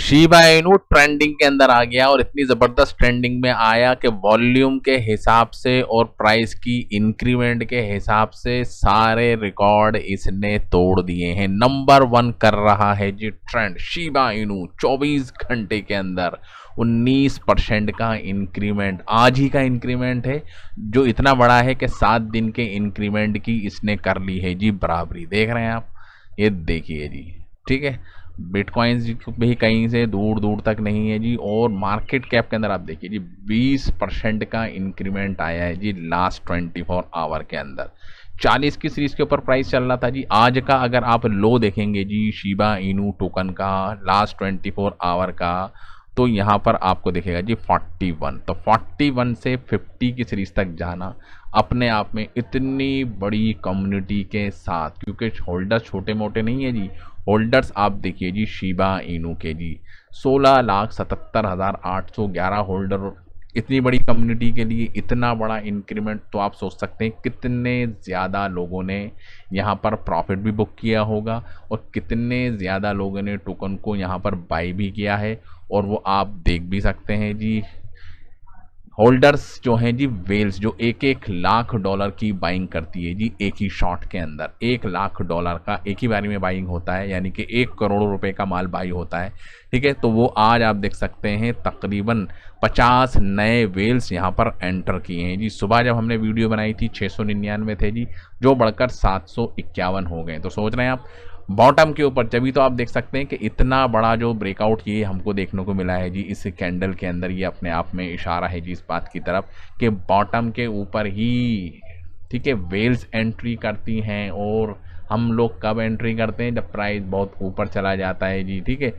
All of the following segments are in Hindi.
शिबा इनू ट्रेंडिंग के अंदर आ गया और इतनी जबरदस्त ट्रेंडिंग में आया कि वॉल्यूम के हिसाब से और प्राइस की इंक्रीमेंट के हिसाब से सारे रिकॉर्ड इसने तोड़ दिए हैं। नंबर 1 कर रहा है जी ट्रेंड शिबा इनू 24 घंटे के अंदर 19% का इंक्रीमेंट, आज ही का इंक्रीमेंट है जो इतना बड़ा है कि 7 दिन के इंक्रीमेंट की इसने कर ली है जी बराबरी। देख रहे हैं आप, ये देखिए जी, ठीक है। बिटकॉइंस भी कहीं से दूर दूर तक नहीं है जी। और मार्केट कैप के अंदर आप देखिए जी 20% का इंक्रीमेंट आया है जी लास्ट 24 आवर के अंदर। 40 की सीरीज के ऊपर प्राइस चल रहा था जी। आज का अगर आप लो देखेंगे जी शिबा इनू टोकन का लास्ट 24 आवर का, तो यहाँ पर आपको दिखेगा जी 41। तो 41 से 50 की सीरीज तक जाना अपने आप में इतनी बड़ी कम्युनिटी के साथ, क्योंकि होल्डर्स छोटे मोटे नहीं है जी। होल्डर्स आप देखिए जी शिबा इनू के जी 16,77,811 होल्डर। इतनी बड़ी कम्युनिटी के लिए इतना बड़ा इंक्रीमेंट, तो आप सोच सकते हैं कितने ज़्यादा लोगों ने यहाँ पर प्रॉफिट भी बुक किया होगा और कितने ज़्यादा लोगों ने टोकन को यहाँ पर बाई भी किया है। और वो आप देख भी सकते हैं जी, होल्डर्स जो हैं जी वेल्स, जो $1,00,000 की बाइंग करती है जी एक ही शॉट के अंदर। $1,00,000 का एक ही बारी में बाइंग होता है, यानी कि 1 करोड़ रुपए का माल बाई होता है, ठीक है। तो वो आज आप देख सकते हैं तकरीबन 50 नए वेल्स यहाँ पर एंटर किए हैं जी। सुबह जब हमने वीडियो बनाई थी 699 थे जी, जो बढ़कर 751 हो गए। तो सोच रहे हैं आप बॉटम के ऊपर, तभी तो आप देख सकते हैं कि इतना बड़ा जो ब्रेकआउट ये हमको देखने को मिला है जी इस कैंडल के अंदर। ये अपने आप में इशारा है जी इस बात की तरफ कि बॉटम के ऊपर ही, ठीक है, वेल्स एंट्री करती हैं। और हम लोग कब एंट्री करते हैं? जब प्राइस बहुत ऊपर चला जाता है जी, ठीक है,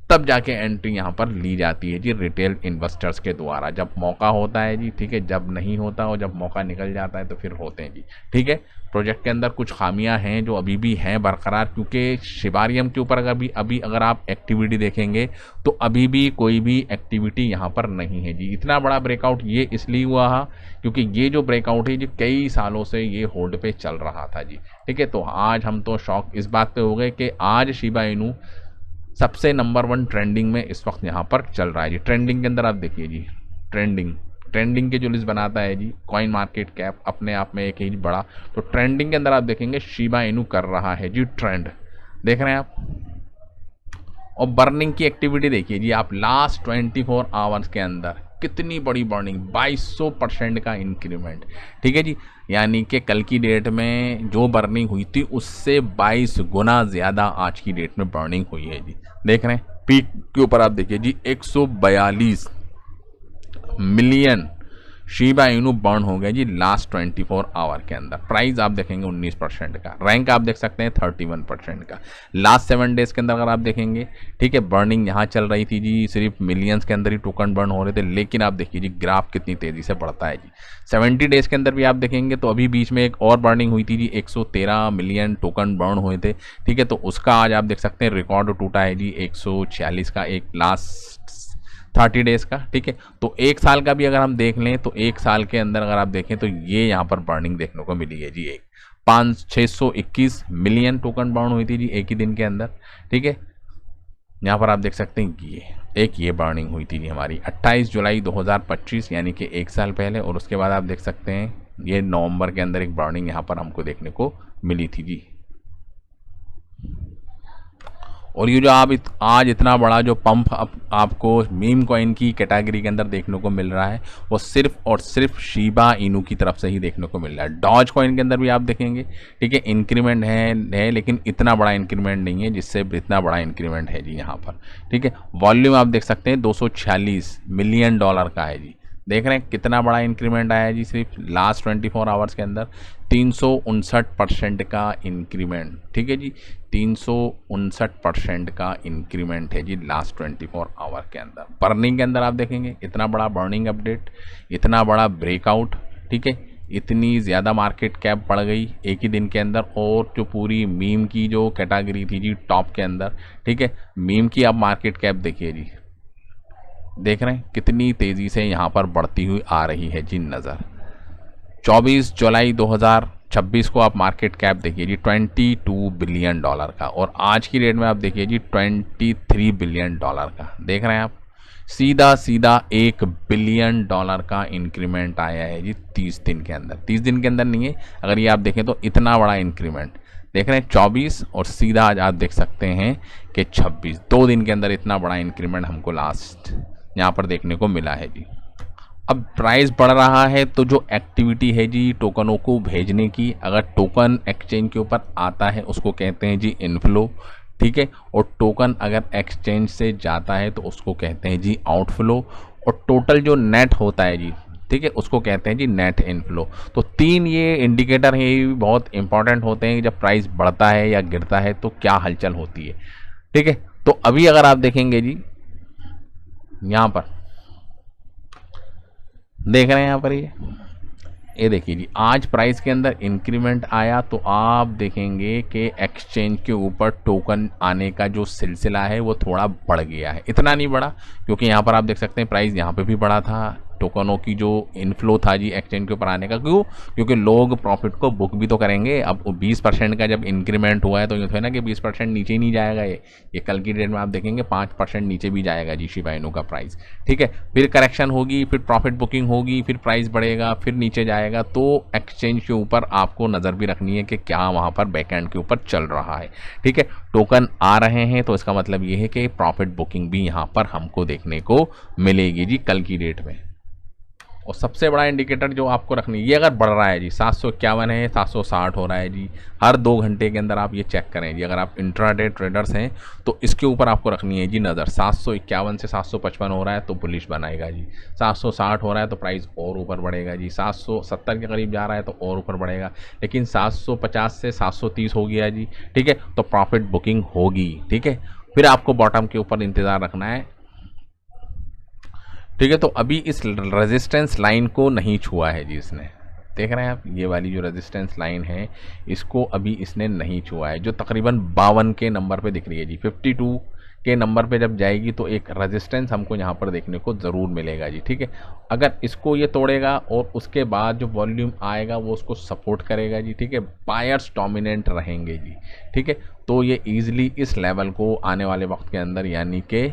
तब जाके एंट्री यहाँ पर ली जाती है जी रिटेल इन्वेस्टर्स के द्वारा, जब मौका होता है जी, ठीक है। जब नहीं होता और जब मौका निकल जाता है तो फिर होते हैं जी, ठीक है। प्रोजेक्ट के अंदर कुछ खामियां हैं जो अभी भी हैं बरकरार, क्योंकि शिबारियम के ऊपर अभी अगर आप एक्टिविटी देखेंगे तो अभी भी कोई भी एक्टिविटी यहाँ पर नहीं है जी। इतना बड़ा ब्रेकआउट ये इसलिए हुआ है क्योंकि ये जो ब्रेकआउट है जी कई सालों से ये होल्ड पे चल रहा था जी, ठीक है। तो आज हम तो शॉक इस बात पे हो गए कि आज शिबा इनू सबसे नंबर 1 ट्रेंडिंग में इस वक्त यहाँ पर चल रहा है जी। ट्रेंडिंग के अंदर आप देखिए जी, ट्रेंडिंग के जो लिस्ट बनाता है जी कॉइन मार्केट कैप, अपने आप में एक ही बड़ा। तो ट्रेंडिंग के अंदर आप देखेंगे शिबा इनू कर रहा है जी ट्रेंड, देख रहे हैं आप। और बर्निंग की एक्टिविटी देखिए जी आप, लास्ट 24 आवर्स के अंदर कितनी बड़ी बर्निंग, 2200% का इंक्रीमेंट, ठीक है जी। यानी कि कल की डेट में जो बर्निंग हुई थी उससे 22 गुना ज़्यादा आज की डेट में बर्निंग हुई है जी। देख रहे हैं पीक के ऊपर आप देखिए जी 142 मिलियन शिबा इनू बर्न हो गया जी लास्ट 24 आवर के अंदर। प्राइस आप देखेंगे 19% का, रैंक आप देख सकते हैं 31% का। लास्ट 7 डेज के अंदर अगर आप देखेंगे, ठीक है, बर्निंग यहाँ चल रही थी जी, सिर्फ मिलियंस के अंदर ही टोकन बर्न हो रहे थे। लेकिन आप देखिए जी ग्राफ कितनी तेज़ी से बढ़ता है जी। 70 डेज के अंदर भी आप देखेंगे तो अभी बीच में एक और बर्निंग हुई थी जी, 113 मिलियन टोकन बर्न हुए थे, ठीक है। तो उसका आज आप देख सकते हैं रिकॉर्ड टूटा है जी 146 का, एक लास्ट 30 डेज का, ठीक है। तो एक साल का भी अगर हम देख लें तो एक साल के अंदर अगर आप देखें तो ये यहाँ पर बर्निंग देखने को मिली है जी। एक 621 मिलियन टोकन बर्न हुई थी जी एक ही दिन के अंदर, ठीक है। यहाँ पर आप देख सकते हैं ये बर्निंग हुई थी जी हमारी 28 जुलाई 2025, यानी कि एक साल पहले। और उसके बाद आप देख सकते हैं ये नवंबर के अंदर एक बर्निंग यहाँ पर हमको देखने को मिली थी जी। और ये जो आप आज इतना बड़ा जो पंप आपको मीम कॉइन की कैटेगरी के अंदर देखने को मिल रहा है, वो सिर्फ और सिर्फ शिबा इनू की तरफ से ही देखने को मिल रहा है। डॉज कॉइन के अंदर भी आप देखेंगे, ठीक है, इंक्रीमेंट है लेकिन इतना बड़ा इंक्रीमेंट नहीं है जिससे इतना बड़ा इंक्रीमेंट है जी यहाँ पर, ठीक है। वॉल्यूम आप देख सकते हैं $246 मिलियन का है जी। देख रहे हैं कितना बड़ा इंक्रीमेंट आया है जी सिर्फ लास्ट 24 आवर्स के अंदर। 359% का इंक्रीमेंट, ठीक है जी, 359% का इंक्रीमेंट है जी लास्ट 24 आवर के अंदर। बर्निंग के अंदर आप देखेंगे इतना बड़ा बर्निंग अपडेट, इतना बड़ा ब्रेकआउट, ठीक है, इतनी ज़्यादा मार्केट कैप बढ़ गई एक ही दिन के अंदर। और जो पूरी मीम की जो कैटेगरी थी जी टॉप के अंदर, ठीक है, मीम की आप मार्केट कैप देखिए जी, देख रहे हैं कितनी तेज़ी से यहाँ पर बढ़ती हुई आ रही है जी नज़र। 24 जुलाई 2024 2026 को आप मार्केट कैप देखिए जी $22 बिलियन का, और आज की डेट में आप देखिए जी $23 बिलियन का। देख रहे हैं आप, सीधा सीधा $1 बिलियन का इंक्रीमेंट आया है जी 30 दिन के अंदर। 30 दिन के अंदर नहीं है, अगर ये आप देखें तो इतना बड़ा इंक्रीमेंट देख रहे हैं 24, और सीधा आज आप देख सकते हैं कि 26, 2 दिन के अंदर इतना बड़ा इंक्रीमेंट हमको लास्ट यहाँ पर देखने को मिला है जी। अब प्राइस बढ़ रहा है तो जो एक्टिविटी है जी टोकनों को भेजने की, अगर टोकन एक्सचेंज के ऊपर आता है उसको कहते हैं जी इनफ्लो, ठीक है, और टोकन अगर एक्सचेंज से जाता है तो उसको कहते हैं जी आउटफ्लो, और टोटल जो नेट होता है जी, ठीक है, उसको कहते हैं जी नेट इनफ्लो। तो 3 ये इंडिकेटर हैं, ये भी बहुत इंपॉर्टेंट होते हैं जब प्राइस बढ़ता है या गिरता है तो क्या हलचल होती है, ठीक है। तो अभी अगर आप देखेंगे जी यहाँ पर देख रहे हैं यहाँ पर ये देखिए जी, आज प्राइस के अंदर इंक्रीमेंट आया तो आप देखेंगे कि एक्सचेंज के ऊपर टोकन आने का जो सिलसिला है वो थोड़ा बढ़ गया है। इतना नहीं बढ़ा क्योंकि यहाँ पर आप देख सकते हैं प्राइस यहाँ पे भी बढ़ा था, टोकनों की जो इनफ्लो था जी एक्सचेंज के ऊपर आने का। क्यों? क्योंकि लोग प्रॉफिट को बुक भी तो करेंगे। अब 20% का जब इंक्रीमेंट हुआ है तो ये तो है ना कि 20% नीचे ही नहीं जाएगा, ये कल की डेट में आप देखेंगे 5% नीचे भी जाएगा जी शिबा इनू का प्राइस, ठीक है। फिर करेक्शन होगी, फिर प्रॉफिट बुकिंग होगी, फिर प्राइस बढ़ेगा, फिर नीचे जाएगा। तो एक्सचेंज के ऊपर आपको नज़र भी रखनी है कि क्या वहाँ पर बैकएंड के ऊपर चल रहा है, ठीक है। टोकन आ रहे हैं तो इसका मतलब ये है कि प्रॉफिट बुकिंग भी यहाँ पर हमको देखने को मिलेगी जी कल की डेट में। और सबसे बड़ा इंडिकेटर जो आपको रखनी, ये अगर बढ़ रहा है जी 751 है, 760 हो रहा है जी, हर 2 घंटे के अंदर आप ये चेक करें जी। अगर आप इंट्राडे ट्रेडर्स हैं तो इसके ऊपर आपको रखनी है जी नज़र। 751 से 755 हो रहा है तो बुलिश बनाएगा जी, 760 हो रहा है तो प्राइस और ऊपर बढ़ेगा जी, 770 के करीब जा रहा है तो और ऊपर बढ़ेगा, लेकिन 750 से 730 हो गया जी, ठीक है, तो प्रॉफिट बुकिंग होगी, ठीक है। फिर आपको बॉटम के ऊपर इंतज़ार रखना है, ठीक है। तो अभी इस रेजिस्टेंस लाइन को नहीं छुआ है जी इसने, देख रहे हैं आप, ये वाली जो रेजिस्टेंस लाइन है इसको अभी इसने नहीं छुआ है, जो तकरीबन 52 के नंबर पे दिख रही है जी। 52 के नंबर पे जब जाएगी तो एक रेजिस्टेंस हमको यहाँ पर देखने को ज़रूर मिलेगा जी, ठीक है। अगर इसको ये तोड़ेगा और उसके बाद जो वॉल्यूम आएगा वो उसको सपोर्ट करेगा जी, ठीक है। बायर्स डोमिनेंट रहेंगे जी, ठीक है। तो ये ईजिली इस लेवल को आने वाले वक्त के अंदर, यानी कि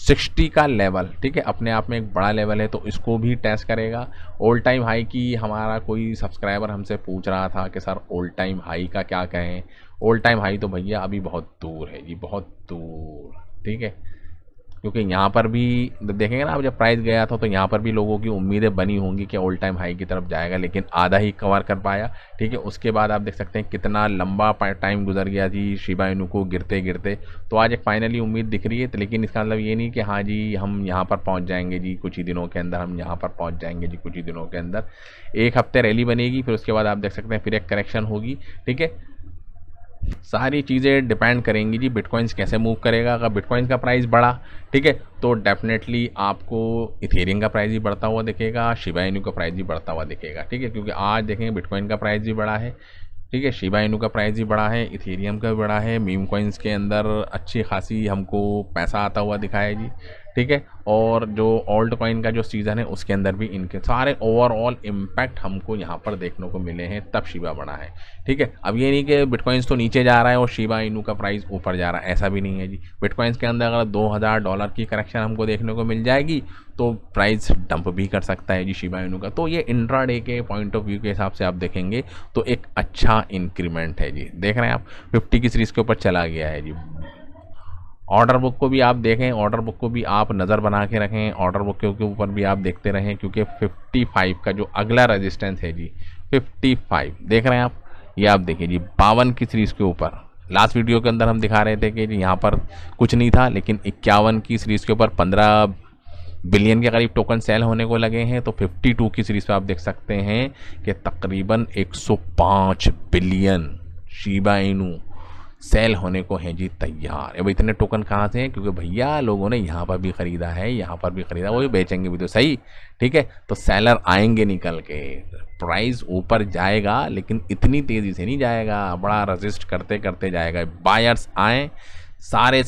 60 का लेवल, ठीक है, अपने आप में एक बड़ा लेवल है, तो इसको भी टेस्ट करेगा। ऑल टाइम हाई की हमारा कोई सब्सक्राइबर हमसे पूछ रहा था कि सर ऑल टाइम हाई का क्या कहें। ऑल टाइम हाई तो भैया अभी बहुत दूर है जी, बहुत दूर, ठीक है। क्योंकि यहाँ पर भी देखेंगे ना, अब जब प्राइस गया था तो यहाँ पर भी लोगों की उम्मीदें बनी होंगी कि ऑल टाइम हाई की तरफ जाएगा, लेकिन आधा ही कवर कर पाया, ठीक है। उसके बाद आप देख सकते हैं कितना लंबा टाइम गुजर गया जी शिबा इनू को गिरते गिरते। तो आज एक फाइनली उम्मीद दिख रही है, तो लेकिन इसका मतलब ये नहीं कि हाँ जी हम यहाँ पर पहुँच जाएंगे जी कुछ ही दिनों के अंदर, हम यहाँ पर पहुँच जाएंगे जी कुछ ही दिनों के अंदर। 1 हफ्ते रैली बनेगी, फिर उसके बाद आप देख सकते हैं फिर एक करेक्शन होगी, ठीक है। सारी चीज़ें डिपेंड करेंगी जी बिटकॉइंस कैसे मूव करेगा। अगर बिटकॉइंस का प्राइस बढ़ा, ठीक है, तो डेफिनेटली आपको इथेरियम का प्राइस भी बढ़ता हुआ दिखेगा, शिबा इनू का प्राइस भी बढ़ता हुआ दिखेगा, ठीक है। क्योंकि आज देखेंगे बिटकॉइन का प्राइस भी बढ़ा है, ठीक है, शिबा इनू का प्राइस भी बढ़ा है, इथेरियम का भी बढ़ा है, मीम कॉइन्स के अंदर अच्छी खासी हमको पैसा आता हुआ दिखा है जी, ठीक है। और जो ऑल्ट कॉइन का जो सीज़न है उसके अंदर भी इनके सारे ओवरऑल इम्पैक्ट हमको यहाँ पर देखने को मिले हैं, तब शिबा बढ़ा है, ठीक है। अब ये नहीं कि बिटकॉइंस तो नीचे जा रहा है और शिबा इनू का प्राइस ऊपर जा रहा है, ऐसा भी नहीं है जी। बिटकॉइंस के अंदर अगर $2000 की करेक्शन हमको देखने को मिल जाएगी तो प्राइस डंप भी कर सकता है जी शिबा इनू का। तो ये इंट्राडे के पॉइंट ऑफ व्यू के हिसाब से आप देखेंगे तो एक अच्छा इंक्रीमेंट है जी। देख रहे हैं आप 50 की सीरीज़ के ऊपर चला गया है जी। ऑर्डर बुक को भी आप देखें, ऑर्डर बुक को भी आप नज़र बना के रखें, ऑर्डर बुक के ऊपर भी आप देखते रहें, क्योंकि 55 का जो अगला रेजिस्टेंस है जी 55 देख रहे हैं आप, ये आप देखिए जी 52 की सीरीज़ के ऊपर। लास्ट वीडियो के अंदर हम दिखा रहे थे कि यहाँ पर कुछ नहीं था, लेकिन 51 की सीरीज़ के ऊपर 15 बिलियन के करीब टोकन सेल होने को लगे हैं। तो 52 की सीरीज़ पे आप देख सकते हैं कि तकरीबन 105 बिलियन शिबा इनू सेल होने को हैं जी तैयार। अब इतने टोकन कहाँ से हैं? क्योंकि भैया लोगों ने यहाँ पर भी ख़रीदा है, यहाँ पर भी ख़रीदा, वो भी बेचेंगे भी तो सही, ठीक है। तो सेलर आएंगे निकल के, प्राइस ऊपर जाएगा लेकिन इतनी तेज़ी से नहीं जाएगा, बड़ा रजिस्ट करते करते जाएगा। बायर्स आएँ, सारे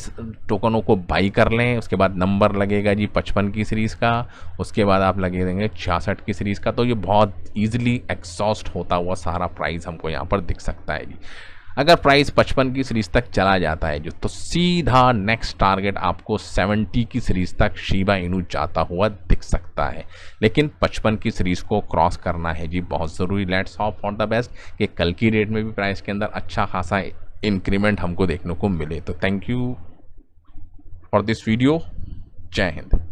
टोकनों को बाई कर लें, उसके बाद नंबर लगेगा जी 55 की सीरीज़ का, उसके बाद आप लगे देंगे 66 की सीरीज़ का। तो ये बहुत ईजिली एग्जॉस्ट होता हुआ सारा प्राइस हमको यहाँ पर दिख सकता है जी। अगर प्राइस 55 की सीरीज़ तक चला जाता है जो, तो सीधा नेक्स्ट टारगेट आपको 70 की सीरीज़ तक शिबा इनू जाता हुआ दिख सकता है। लेकिन 55 की सीरीज़ को क्रॉस करना है जी बहुत ज़रूरी। Let's hope for the best कि कल की डेट में भी प्राइस के अंदर अच्छा खासा इंक्रीमेंट हमको देखने को मिले। तो thank you for this video. जय हिंद।